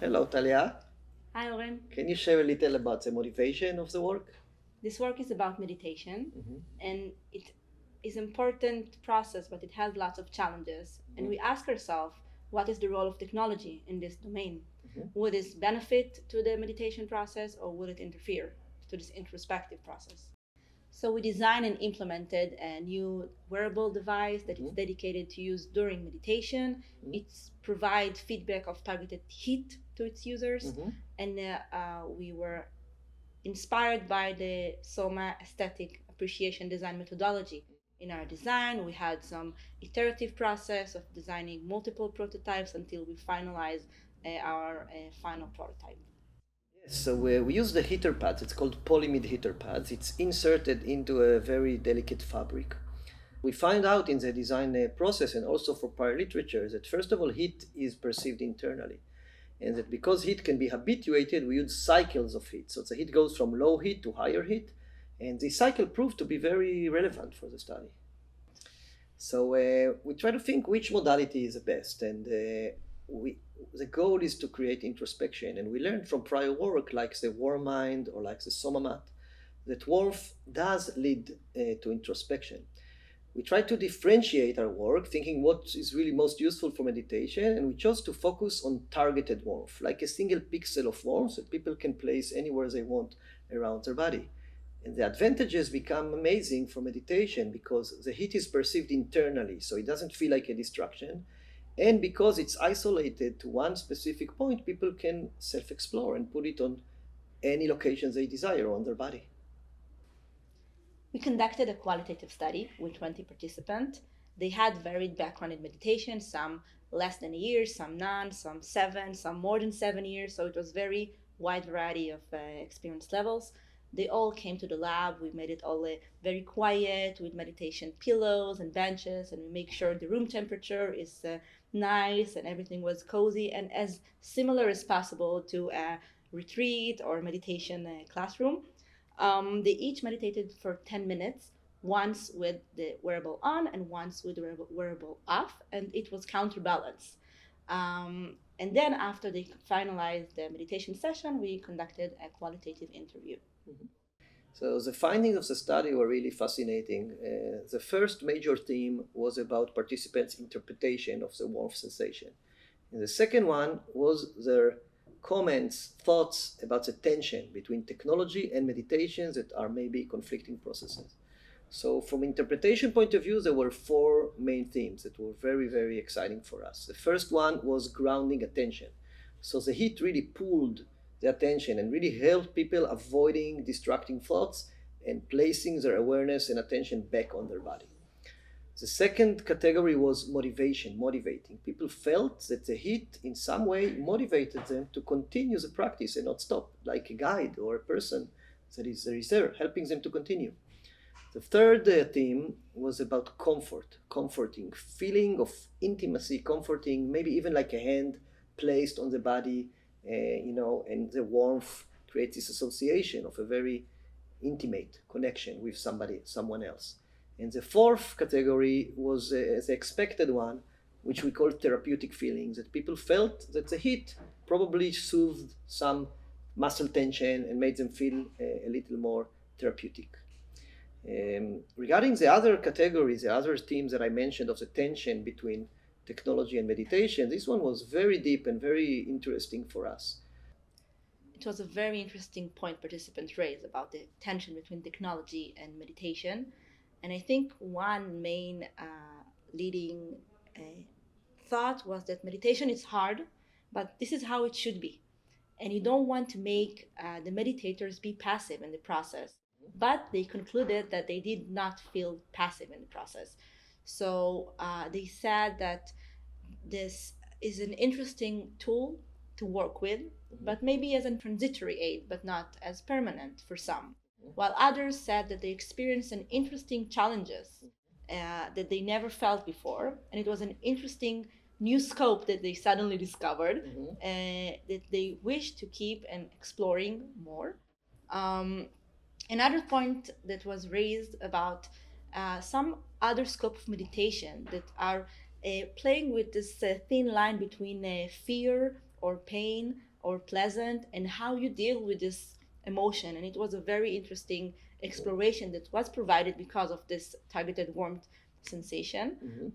Hello, Talia. Hi, Oren. Can you share a little about the motivation of the work? This work is about meditation, Mm-hmm. and it is an important process, but it has lots of challenges. And we ask ourselves, what is the role of technology in this domain? Mm-hmm. Would this benefit to the meditation process, or would it interfere to this introspective process? So we designed and implemented a new wearable device that is dedicated to use during meditation. It provides feedback of targeted heat to its users, and we were inspired by the Somaesthetic appreciation design methodology. In our design, we had some iterative process of designing multiple prototypes until we finalized our final prototype. Yes, so we use the heater pads. It's called polyimide heater pads. It's inserted into a very delicate fabric. We find out in the design process and also for prior literature that first of all, heat is perceived internally. And that because heat can be habituated, we use cycles of heat. So the heat goes from low heat to higher heat. And the cycle proved to be very relevant for the study. So we try to think which modality is the best. And the goal is to create introspection. And we learned from prior work like the warm mind or like the somamat that warmth does lead to introspection. We try to differentiate our work, thinking what is really most useful for meditation, and we chose to focus on targeted warmth, like a single pixel of warmth that people can place anywhere they want around their body. And the advantages become amazing for meditation because the heat is perceived internally, so it doesn't feel like a distraction. And because it's isolated to one specific point, people can self-explore and put it on any locations they desire on their body. We conducted a qualitative study with 20 participants. They had varied background in meditation, some less than a year, some none, some 7, some more than 7 years. So it was very wide variety of experience levels. They all came to the lab. We made it all very quiet with meditation pillows and benches, and we make sure the room temperature is nice and everything was cozy and as similar as possible to a retreat or meditation classroom. They each meditated for 10 minutes, once with the wearable on and once with the wearable off, and it was counterbalanced. And then after they finalized the meditation session, we conducted a qualitative interview. Mm-hmm. So the findings of the study were really fascinating. The first major theme was about participants' interpretation of the warmth sensation. And the second one was their comments, thoughts about the tension between technology and meditations that are maybe conflicting processes. So from interpretation point of view, there were 4 main themes that were very, very exciting for us. The first one was grounding attention. So the heat really pulled the attention and really helped people avoiding distracting thoughts and placing their awareness and attention back on their body. The second category was motivation, motivating. People felt that the heat in some way motivated them to continue the practice and not stop, like a guide or a person that is there helping them to continue. The third theme was about comfort, comforting, feeling of intimacy, comforting, maybe even like a hand placed on the body, and the warmth creates this association of a very intimate connection with someone else. And the fourth category was the expected one, which we call therapeutic feelings, that people felt that the heat probably soothed some muscle tension and made them feel a little more therapeutic. Regarding the other categories, the other themes that I mentioned of the tension between technology and meditation, this one was very deep and very interesting for us. It was a very interesting point participants raised about the tension between technology and meditation. And I think one main leading thought was that meditation is hard, but this is how it should be. And you don't want to make the meditators be passive in the process. But they concluded that they did not feel passive in the process. So they said that this is an interesting tool to work with, but maybe as a transitory aid, but not as permanent for some. While others said that they experienced an interesting challenges that they never felt before, and it was an interesting new scope that they suddenly discovered that they wish to keep and exploring more. Another point that was raised about some other scope of meditation that are playing with this thin line between fear or pain or pleasant, and how you deal with this emotion. And it was a very interesting exploration that was provided because of this targeted warmth sensation.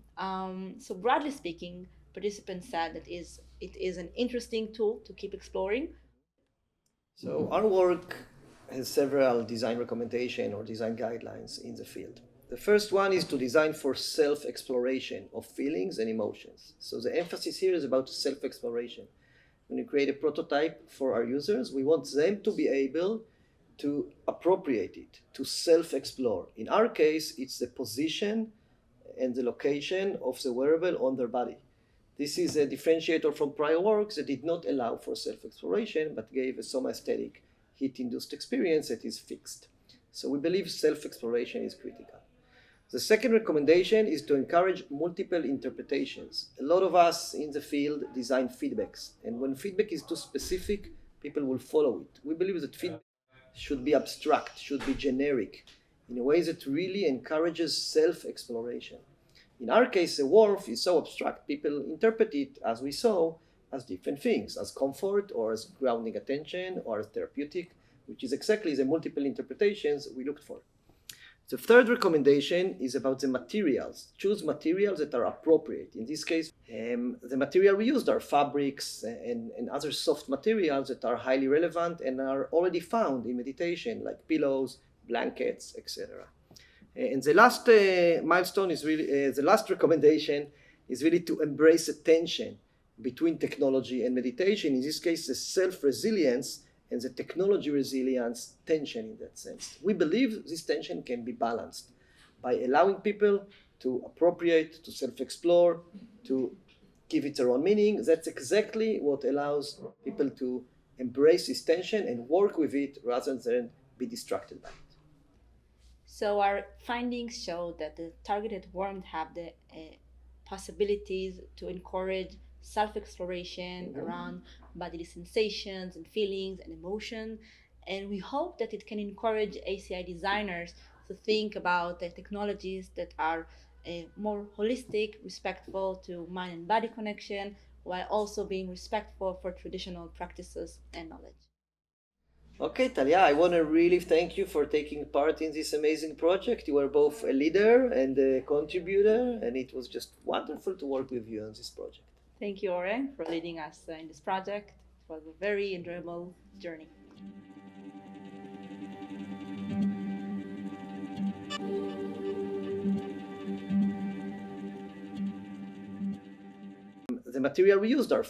So broadly speaking, participants said that it is an interesting tool to keep exploring. So our work has several design recommendations or design guidelines in the field. The first one is to design for self-exploration of feelings and emotions. So the emphasis here is about self-exploration. When we create a prototype for our users, we want them to be able to appropriate it, to self-explore. In our case, it's the position and the location of the wearable on their body. This is a differentiator from prior works that did not allow for self-exploration, but gave a somaesthetic heat-induced experience that is fixed. So we believe self-exploration is critical. The second recommendation is to encourage multiple interpretations. A lot of us in the field design feedbacks, and when feedback is too specific, people will follow it. We believe that feedback should be abstract, should be generic, in a way that really encourages self-exploration. In our case, the wharf is so abstract, people interpret it, as we saw, as different things, as comfort or as grounding attention or as therapeutic, which is exactly the multiple interpretations we looked for. The third recommendation is about the materials. Choose materials that are appropriate. In this case, the material we used are fabrics and other soft materials that are highly relevant and are already found in meditation, like pillows, blankets, etc. And the last milestone is really, the last recommendation is really to embrace the tension between technology and meditation. In this case, the self-resilience and the technology resilience tension in that sense. We believe this tension can be balanced by allowing people to appropriate, to self-explore, to give it their own meaning. That's exactly what allows people to embrace this tension and work with it rather than be distracted by it. So our findings show that the targeted warmth have the possibilities to encourage self-exploration around bodily sensations and feelings and emotion. And we hope that it can encourage ACI designers to think about the technologies that are more holistic, respectful to mind and body connection, while also being respectful for traditional practices and knowledge. Okay, Talia, I want to really thank you for taking part in this amazing project. You were both a leader and a contributor, and it was just wonderful to work with you on this project. Thank you, Oren, for leading us in this project. It was a very enjoyable journey. The material we used are